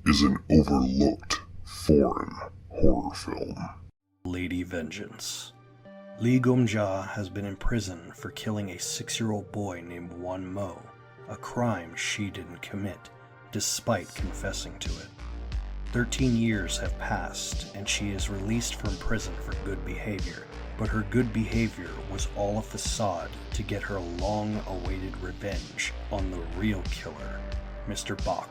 is an overlooked foreign horror film. Lady Vengeance. Lee Gom-ja has been in prison for killing a 6-year-old boy named Won Mo, a crime she didn't commit, despite confessing to it. 13 years have passed, and she is released from prison for good behavior, but her good behavior was all a facade to get her long-awaited revenge on the real killer, Mr. Bach,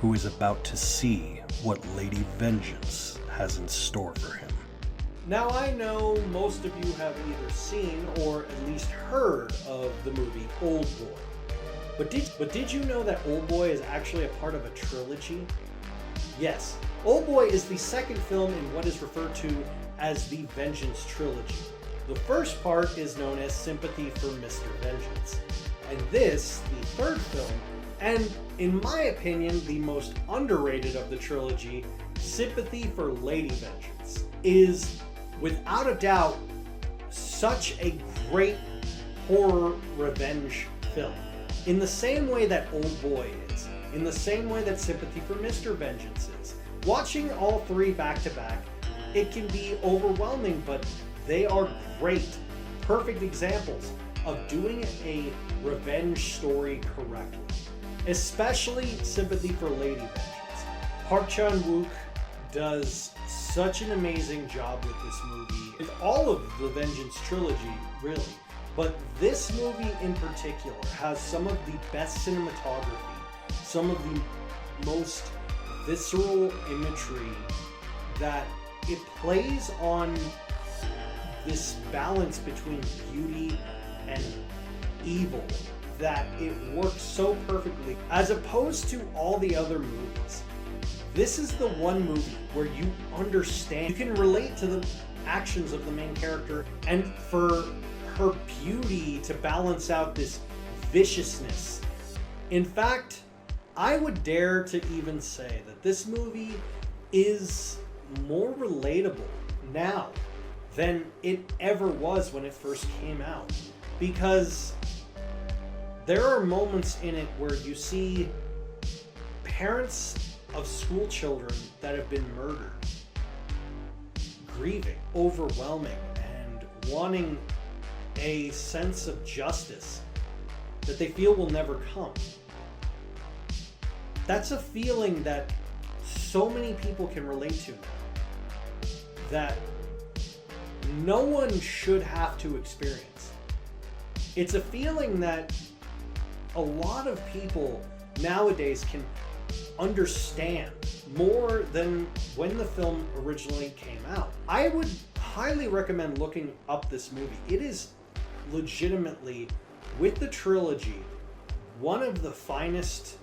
who is about to see what Lady Vengeance has in store for him. Now, I know most of you have either seen or at least heard of the movie Old Boy. But did you know that Old Boy is actually a part of a trilogy? Yes, Old Boy is the second film in what is referred to as the Vengeance Trilogy. The first part is known as Sympathy for Mr. Vengeance, and this, the third film, and in my opinion, the most underrated of the trilogy, Sympathy for Lady Vengeance, is without a doubt such a great horror revenge film. In the same way that Old Boy is, in the same way that Sympathy for Mr. Vengeance is. Watching all three back to back, it can be overwhelming, but they are great, perfect examples of doing a revenge story correctly. Especially Sympathy for Lady Vengeance. Park Chan-wook does such an amazing job with this movie. With all of the Vengeance trilogy, really. But this movie in particular has some of the best cinematography, some of the most visceral imagery, that it plays on this balance between beauty and evil, that it works so perfectly. As opposed to all the other movies, this is the one movie where you understand, you can relate to the actions of the main character, and for her beauty to balance out this viciousness. In fact, I would dare to even say that this movie is more relatable now than it ever was when it first came out, because there are moments in it where you see parents of school children that have been murdered grieving, overwhelming, and wanting a sense of justice that they feel will never come. That's a feeling that so many people can relate to now, that no one should have to experience. It's a feeling that a lot of people nowadays can understand more than when the film originally came out. I would highly recommend looking up this movie. It is legitimately, with the trilogy, one of the finest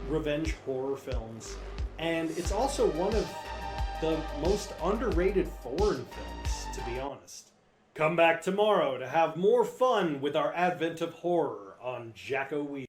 revenge horror films, and it's also one of the most underrated foreign films, to be honest. Come back tomorrow to have more fun with our advent of horror on Jackoween.